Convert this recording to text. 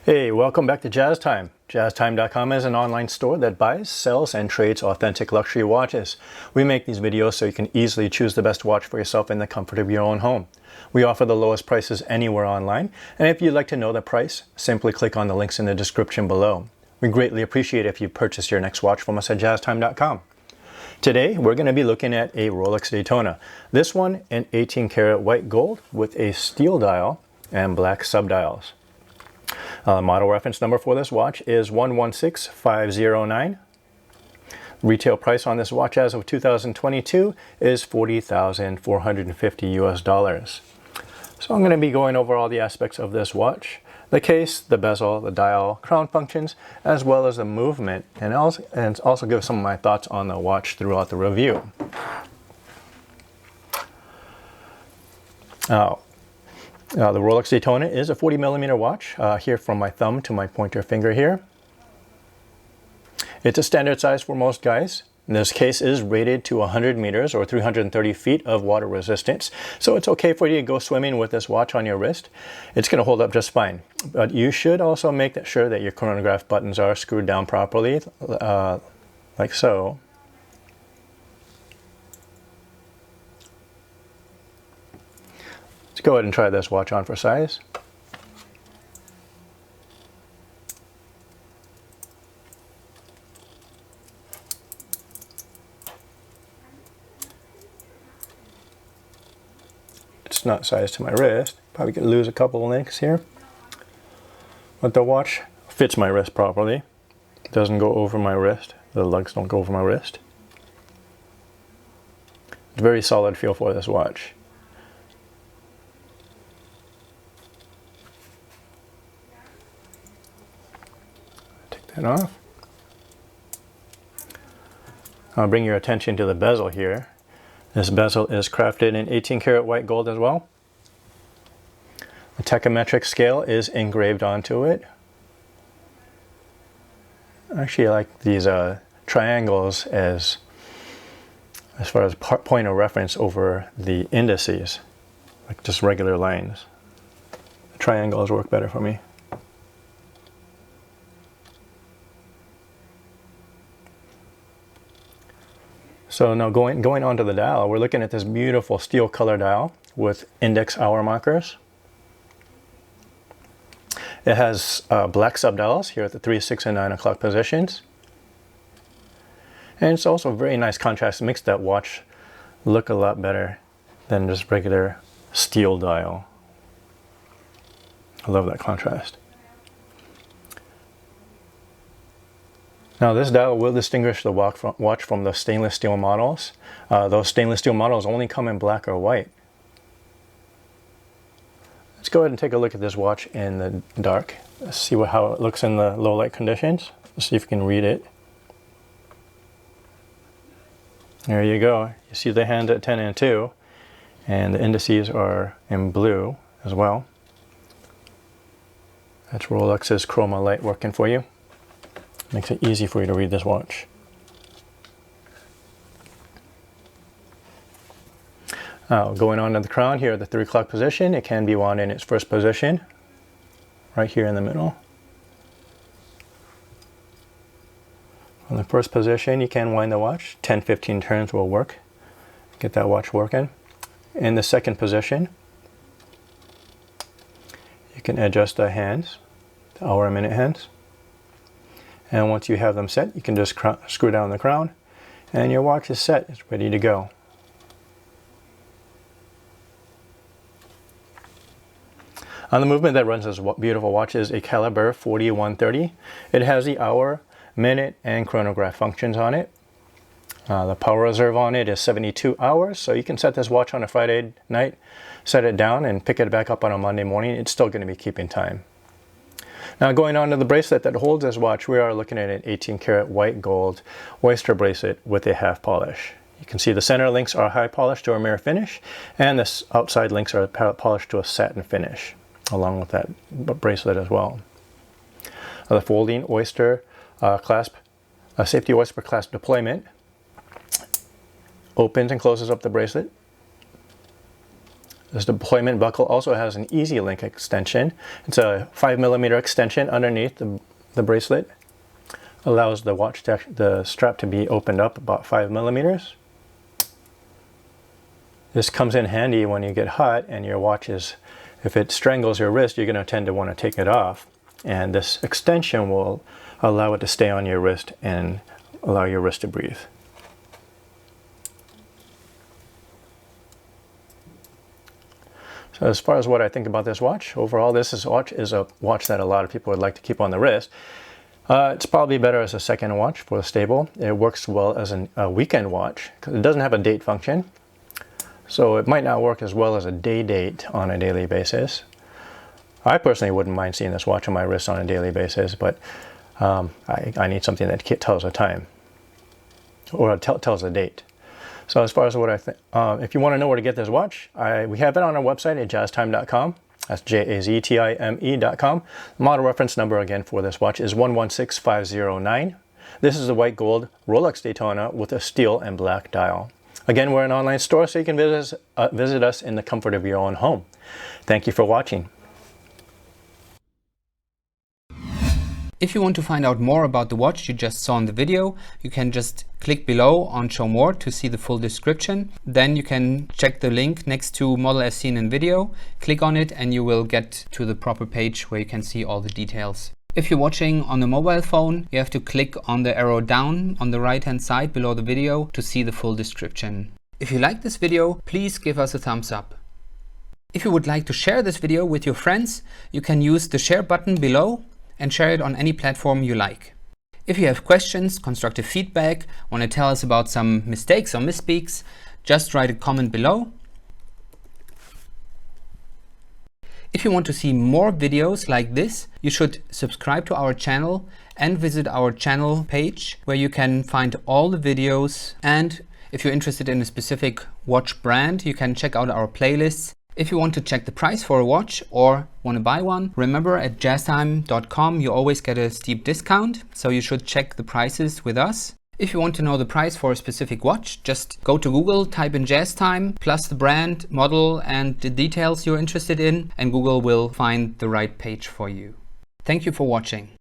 Hey, welcome back to Jazz Time. JazzTime.com is an online store that buys, sells, and trades authentic luxury watches. We make these videos so you can easily choose the best watch for yourself in the comfort of your own home. We offer the lowest prices anywhere online, and if you'd like to know the price, simply click on the links in the description below. We greatly appreciate it if you purchase your next watch from us at JazzTime.com. Today, we're going to be looking at a Rolex Daytona. This one in 18 karat white gold with a steel dial and black subdials. Model reference number for this watch is 116509. Retail price on this watch as of 2022 is $40,450 US. So I'm going to be going over all the aspects of this watch. The case, the bezel, the dial, crown functions, as well as the movement, and also give some of my thoughts on the watch throughout the review. The Rolex Daytona is a 40mm watch, here from my thumb to my pointer finger here. It's a standard size for most guys. This case is rated to 100 meters or 330 feet of water resistance, so it's okay for you to go swimming with this watch on your wrist. It's going to hold up just fine. But you should also make sure that your chronograph buttons are screwed down properly, like so. Let's go ahead and try this watch on for size. It's not sized to my wrist. Probably could lose a couple of links here. But the watch fits my wrist properly. It doesn't go over my wrist. The lugs don't go over my wrist. It's a very solid feel for this watch. That off. I'll bring your attention to the bezel here. This bezel is crafted in 18 karat white gold as well. The tachometric scale is engraved onto it. Actually, I like these triangles as far as point of reference over the indices, like just regular lines. The triangles work better for me. So now going on to the dial, we're looking at this beautiful steel color dial with index hour markers. It has black subdials here at the 3, 6, and 9 o'clock positions. And it's also a very nice contrast. It makes that watch look a lot better than just regular steel dial. I love that contrast. Now this dial will distinguish the watch from the stainless steel models. Those stainless steel models only come in black or white. Let's go ahead and take a look at this watch in the dark. Let's see how it looks in the low light conditions. Let's see if we can read it. There you go. You see the hands at 10 and 2, and the indices are in blue as well. That's Rolex's chroma light working for you. Makes it easy for you to read this watch. Going on to the crown here at the 3 o'clock position, it can be wound in its first position, right here in the middle. On the first position, you can wind the watch. 10-15 turns will work. Get that watch working. In the second position, you can adjust the hands, the hour and minute hands. And once you have them set, you can just screw down the crown, and your watch is set. It's ready to go. On the movement that runs this beautiful watch is a caliber 4130. It has the hour, minute, and chronograph functions on it. The power reserve on it is 72 hours, so you can set this watch on a Friday night, set it down, and pick it back up on a Monday morning. It's still going to be keeping time. Now going on to the bracelet that holds this watch, we are looking at an 18 karat white gold oyster bracelet with a half polish. You can see the center links are high polished to a mirror finish, and the outside links are polished to a satin finish, along with that bracelet as well. The folding oyster clasp, safety oyster clasp deployment opens and closes up the bracelet. This deployment buckle also has an easy link extension. It's a 5mm extension underneath the bracelet. Allows the strap to be opened up about 5mm. This comes in handy when you get hot and your watch is, if it strangles your wrist, you're going to tend to want to take it off. And this extension will allow it to stay on your wrist and allow your wrist to breathe. So as far as what I think about this watch, overall this watch is a watch that a lot of people would like to keep on the wrist. It's probably better as a second watch for the stable. It works well as a weekend watch because it doesn't have a date function. So it might not work as well as a day date on a daily basis. I personally wouldn't mind seeing this watch on my wrist on a daily basis, but I need something that tells the time or tells the date. So as far as what I think, if you want to know where to get this watch, we have it on our website at jazztime.com. That's JAZTIME.com. Model reference number again for this watch is 116509. This is the white gold Rolex Daytona with a steel and black dial. Again, we're an online store, so you can visit us in the comfort of your own home. Thank you for watching. If you want to find out more about the watch you just saw in the video, you can just click below on Show More to see the full description. Then you can check the link next to Model as seen in video, click on it and you will get to the proper page where you can see all the details. If you're watching on the mobile phone, you have to click on the arrow down on the right hand side below the video to see the full description. If you like this video, please give us a thumbs up. If you would like to share this video with your friends, you can use the share button below and share it on any platform you like. If you have questions, constructive feedback, want to tell us about some mistakes or misspeaks, just write a comment below. If you want to see more videos like this, you should subscribe to our channel and visit our channel page where you can find all the videos. And if you're interested in a specific watch brand, you can check out our playlists. If you want to check the price for a watch or want to buy one, remember at jazztime.com you always get a steep discount, so you should check the prices with us. If you want to know the price for a specific watch, just go to Google, type in JazzTime, plus the brand, model and the details you're interested in, and Google will find the right page for you. Thank you for watching.